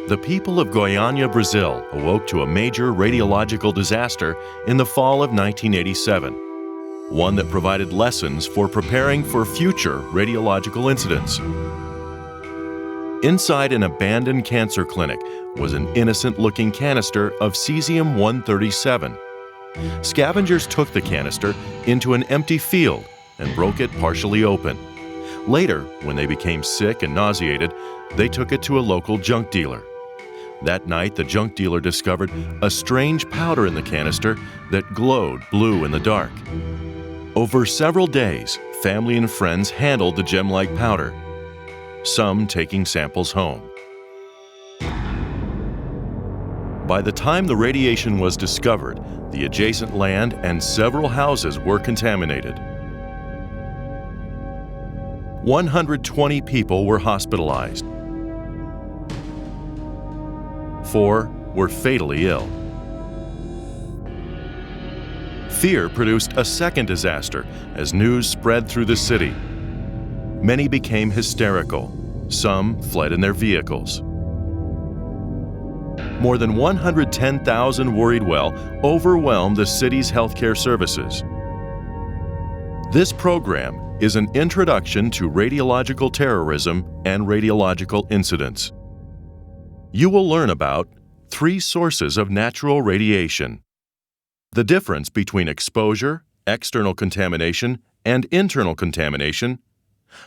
The people of Goiania, Brazil awoke to a major radiological disaster in the fall of 1987, one that provided lessons for preparing for future radiological incidents. Inside an abandoned cancer clinic was an innocent-looking canister of cesium-137. Scavengers took the canister into an empty field and broke it partially open. Later, when they became sick and nauseated, they took it to a local junk dealer. That night, the junk dealer discovered a strange powder in the canister that glowed blue in the dark. Over several days, family and friends handled the gem-like powder, some taking samples home. By the time the radiation was discovered, the adjacent land and several houses were contaminated. 120 people were hospitalized. 4 were fatally ill. Fear produced a second disaster as news spread through the city. Many became hysterical. Some fled in their vehicles. More than 110,000 worried well overwhelmed the city's healthcare services. This program is an introduction to radiological terrorism and radiological incidents. You will learn about 3 sources of natural radiation, the difference between exposure, external contamination, and internal contamination,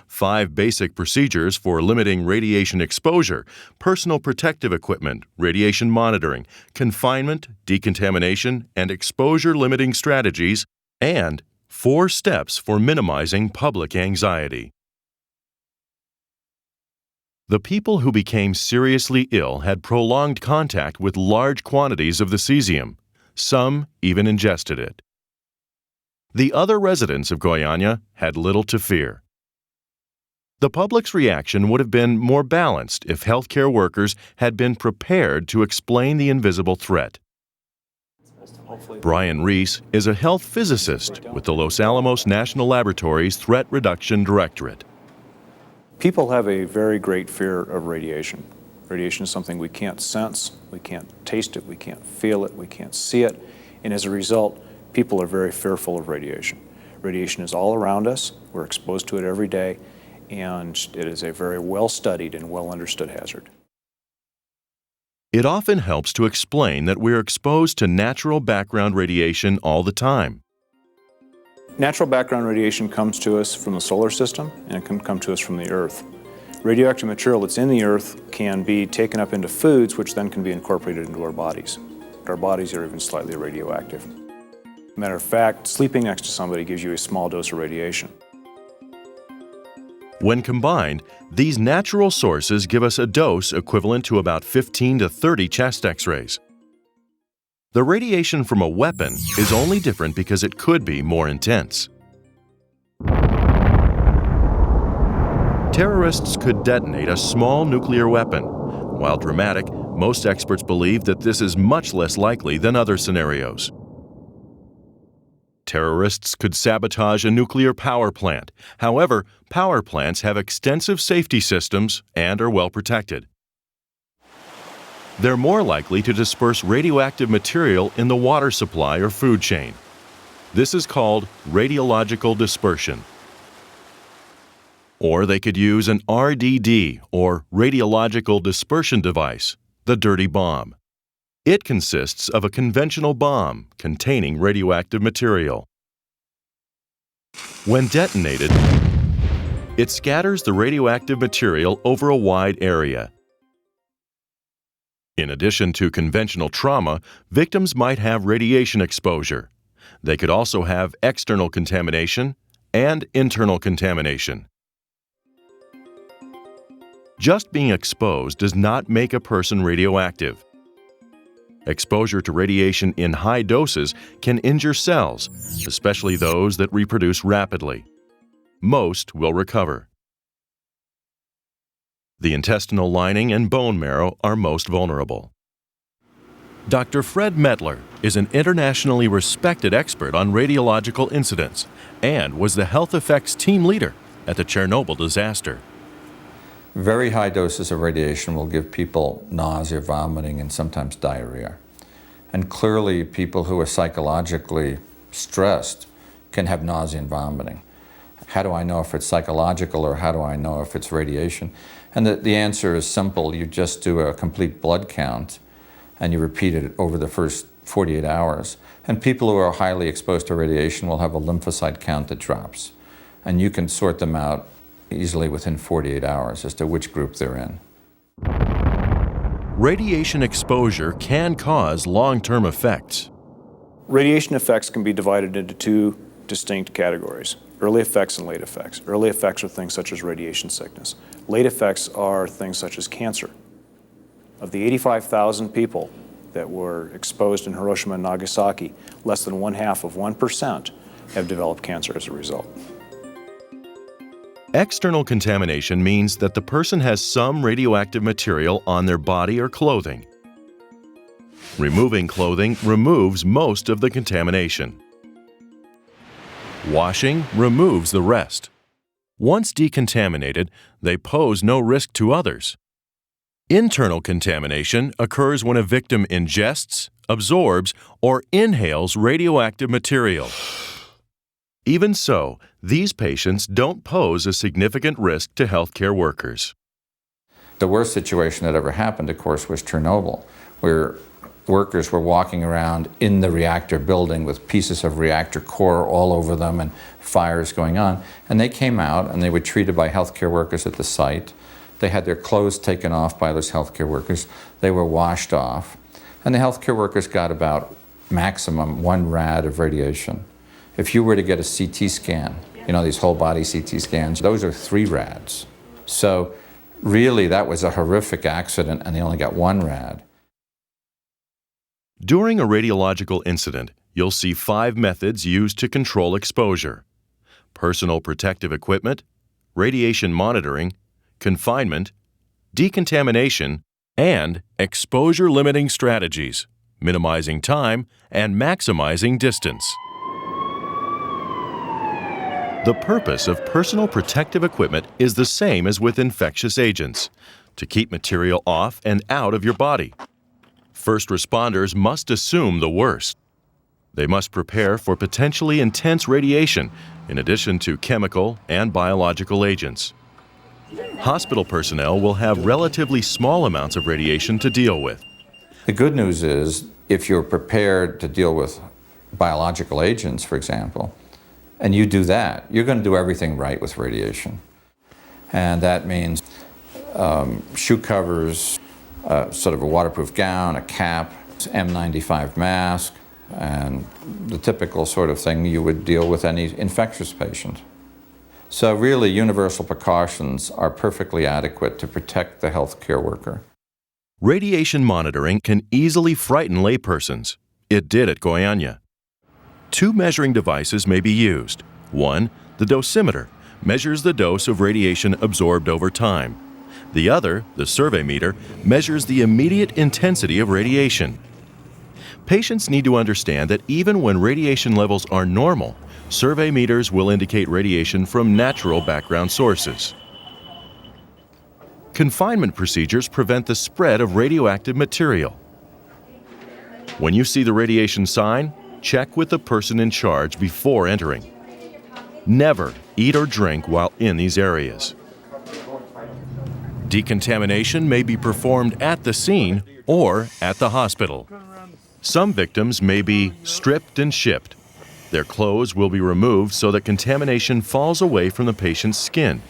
5 basic procedures for limiting radiation exposure, personal protective equipment, radiation monitoring, confinement, decontamination, and exposure-limiting strategies, and 4 steps for minimizing public anxiety. The people who became seriously ill had prolonged contact with large quantities of the cesium. Some even ingested it. The other residents of Goiania had little to fear. The public's reaction would have been more balanced if healthcare workers had been prepared to explain the invisible threat. Brian Reese is a health physicist with the Los Alamos National Laboratories Threat Reduction Directorate. People have a very great fear of radiation. Radiation is something we can't sense, we can't taste it, we can't feel it, we can't see it, and as a result, people are very fearful of radiation. Radiation is all around us, we're exposed to it every day, and it is a very well-studied and well-understood hazard. It often helps to explain that we're exposed to natural background radiation all the time. Natural background radiation comes to us from the solar system, and it can come to us from the Earth. Radioactive material that's in the Earth can be taken up into foods, which then can be incorporated into our bodies. Our bodies are even slightly radioactive. Matter of fact, sleeping next to somebody gives you a small dose of radiation. When combined, these natural sources give us a dose equivalent to about 15 to 30 chest X-rays. The radiation from a weapon is only different because it could be more intense. Terrorists could detonate a small nuclear weapon. While dramatic, most experts believe that this is much less likely than other scenarios. Terrorists could sabotage a nuclear power plant. However, power plants have extensive safety systems and are well protected. They're more likely to disperse radioactive material in the water supply or food chain. This is called radiological dispersion. Or they could use an RDD, or radiological dispersion device, the dirty bomb. It consists of a conventional bomb containing radioactive material. When detonated, it scatters the radioactive material over a wide area. In addition to conventional trauma, victims might have radiation exposure. They could also have external contamination and internal contamination. Just being exposed does not make a person radioactive. Exposure to radiation in high doses can injure cells, especially those that reproduce rapidly. Most will recover. The intestinal lining and bone marrow are most vulnerable. Dr. Fred Mettler is an internationally respected expert on radiological incidents and was the health effects team leader at the Chernobyl disaster. Very high doses of radiation will give people nausea, vomiting, and sometimes diarrhea. And clearly, people who are psychologically stressed can have nausea and vomiting. How do I know if it's psychological, or how do I know if it's radiation? And the answer is simple. You just do a complete blood count and you repeat it over the first 48 hours. And people who are highly exposed to radiation will have a lymphocyte count that drops. And you can sort them out easily within 48 hours as to which group they're in. Radiation exposure can cause long-term effects. Radiation effects can be divided into two distinct categories: early effects and late effects. Early effects are things such as radiation sickness. Late effects are things such as cancer. Of the 85,000 people that were exposed in Hiroshima and Nagasaki, less than 0.5% have developed cancer as a result. External contamination means that the person has some radioactive material on their body or clothing. Removing clothing removes most of the contamination. Washing removes the rest. Once decontaminated, they pose no risk to others. Internal contamination occurs when a victim ingests, absorbs, or inhales radioactive material. Even so, these patients don't pose a significant risk to healthcare workers. The worst situation that ever happened, of course, was Chernobyl, where workers were walking around in the reactor building with pieces of reactor core all over them and fires going on. And they came out and they were treated by healthcare workers at the site. They had their clothes taken off by those healthcare workers. They were washed off. And the healthcare workers got about maximum 1 rad of radiation. If you were to get a CT scan, you know, these whole body CT scans, those are 3 rads. So really that was a horrific accident and they only got 1 rad. During a radiological incident, you'll see 5 methods used to control exposure: personal protective equipment, radiation monitoring, confinement, decontamination, and exposure-limiting strategies, minimizing time and maximizing distance. The purpose of personal protective equipment is the same as with infectious agents: to keep material off and out of your body. First responders must assume the worst. They must prepare for potentially intense radiation, in addition to chemical and biological agents. Hospital personnel will have relatively small amounts of radiation to deal with. The good news is, if you're prepared to deal with biological agents, for example, and you do that, you're going to do everything right with radiation. And that means shoe covers, sort of a waterproof gown, a cap, N95 mask, and the typical sort of thing you would deal with any infectious patient. So really, universal precautions are perfectly adequate to protect the healthcare worker. Radiation monitoring can easily frighten laypersons. It did at Goiania. 2 measuring devices may be used. One, the dosimeter, measures the dose of radiation absorbed over time. The other, the survey meter, measures the immediate intensity of radiation. Patients need to understand that even when radiation levels are normal, survey meters will indicate radiation from natural background sources. Confinement procedures prevent the spread of radioactive material. When you see the radiation sign, check with the person in charge before entering. Never eat or drink while in these areas. Decontamination may be performed at the scene or at the hospital. Some victims may be stripped and shipped. Their clothes will be removed so that contamination falls away from the patient's skin.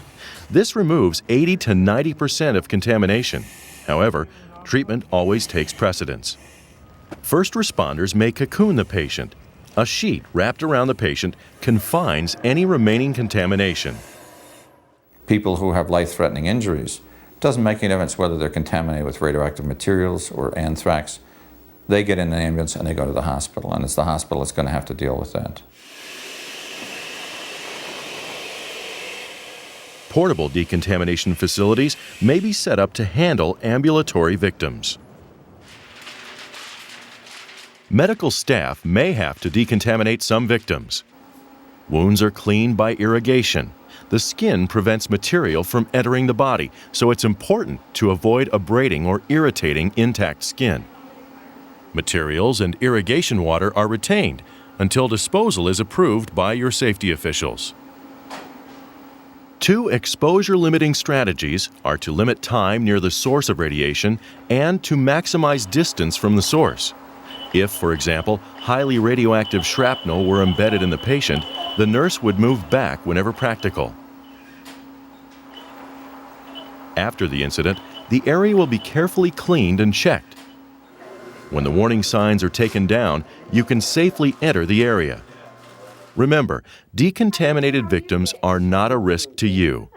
This removes 80 to 90% of contamination. However, treatment always takes precedence. First responders may cocoon the patient. A sheet wrapped around the patient confines any remaining contamination. People who have life-threatening injuries, doesn't make any difference whether they're contaminated with radioactive materials or anthrax. They get in an ambulance and they go to the hospital, and it's the hospital that's going to have to deal with that. Portable decontamination facilities may be set up to handle ambulatory victims. Medical staff may have to decontaminate some victims. Wounds are cleaned by irrigation. The skin prevents material from entering the body, so it's important to avoid abrading or irritating intact skin. Materials and irrigation water are retained until disposal is approved by your safety officials. 2 exposure-limiting strategies are to limit time near the source of radiation and to maximize distance from the source. If, for example, highly radioactive shrapnel were embedded in the patient, the nurse would move back whenever practical. After the incident, the area will be carefully cleaned and checked. When the warning signs are taken down, you can safely enter the area. Remember, decontaminated victims are not a risk to you.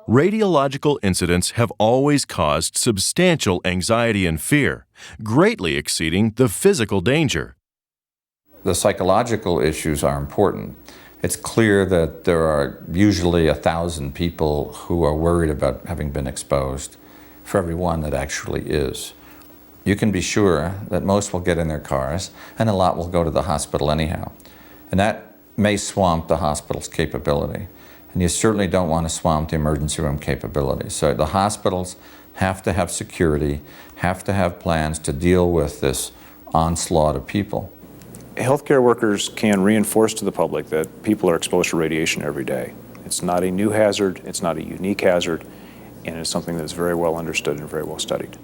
Radiological incidents have always caused substantial anxiety and fear, greatly exceeding the physical danger. The psychological issues are important. It's clear that there are usually 1,000 people who are worried about having been exposed for every one that actually is. You can be sure that most will get in their cars and a lot will go to the hospital anyhow. And that may swamp the hospital's capability. And you certainly don't want to swamp the emergency room capability. So the hospitals have to have security, have to have plans to deal with this onslaught of people. Healthcare workers can reinforce to the public that people are exposed to radiation every day. It's not a new hazard, it's not a unique hazard, and it's something that's very well understood and very well studied.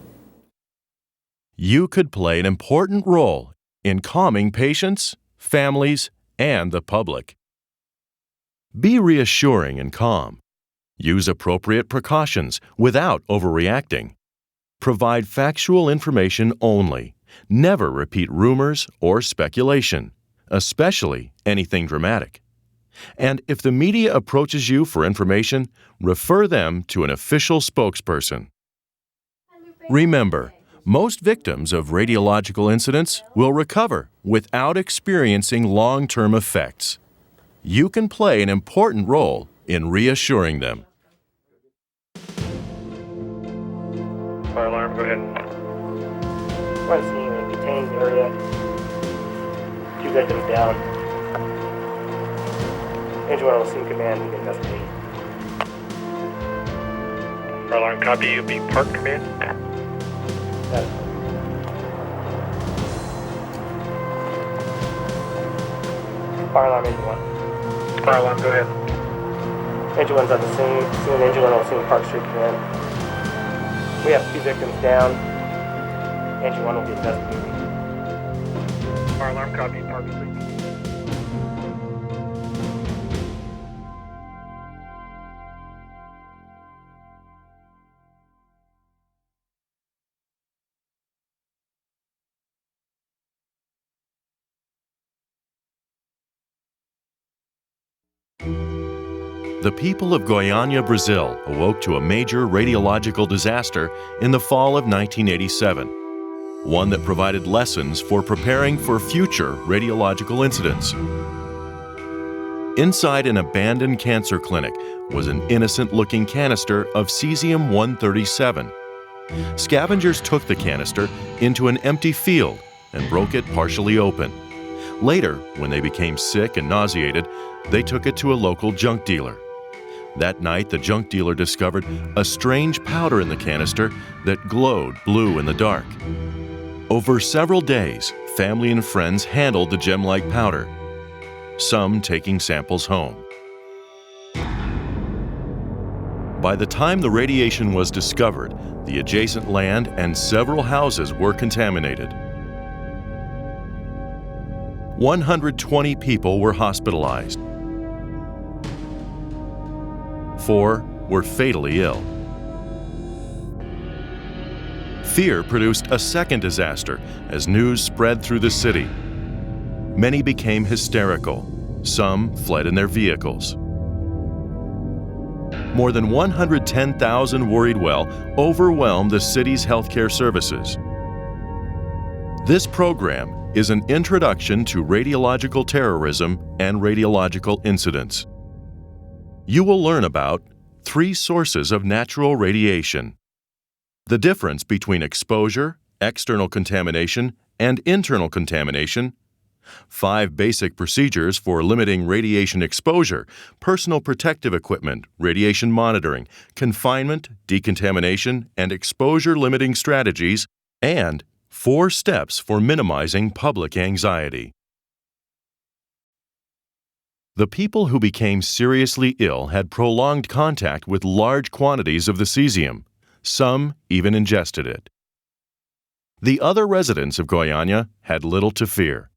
You could play an important role in calming patients, families, and the public. Be reassuring and calm. Use appropriate precautions without overreacting. Provide factual information only. Never repeat rumors or speculation, especially anything dramatic. And if the media approaches you for information, refer them to an official spokesperson. Remember, most victims of radiological incidents will recover without experiencing long-term effects. You can play an important role in reassuring them. Fire alarm, go ahead. One scene in a contained area. 2 victims down. Engine 1 will assume command and investigate. Fire alarm, copy. You be park command. Fire alarm, engine 1. Fire alarm, go ahead. Engine 1's on the scene. Soon engine 1 will assume Park Street command. We have 2 victims down. Engine 1 will be investigating. Fire alarm, copy. Park Street. The people of Goiania, Brazil, awoke to a major radiological disaster in the fall of 1987, one that provided lessons for preparing for future radiological incidents. Inside an abandoned cancer clinic was an innocent-looking canister of cesium-137. Scavengers took the canister into an empty field and broke it partially open. Later, when they became sick and nauseated, they took it to a local junk dealer. That night, the junk dealer discovered a strange powder in the canister that glowed blue in the dark. Over several days, family and friends handled the gem-like powder, some taking samples home. By the time the radiation was discovered, the adjacent land and several houses were contaminated. 120 people were hospitalized. 4 were fatally ill. Fear produced a second disaster as news spread through the city. Many became hysterical. Some fled in their vehicles. More than 110,000 worried well overwhelmed the city's healthcare services. This program is an introduction to radiological terrorism and radiological incidents. You will learn about 3 sources of natural radiation, the difference between exposure, external contamination, and internal contamination, 5 basic procedures for limiting radiation exposure, personal protective equipment, radiation monitoring, confinement, decontamination, and exposure-limiting strategies, and 4 steps for minimizing public anxiety. The people who became seriously ill had prolonged contact with large quantities of the cesium. Some even ingested it. The other residents of Goiania had little to fear.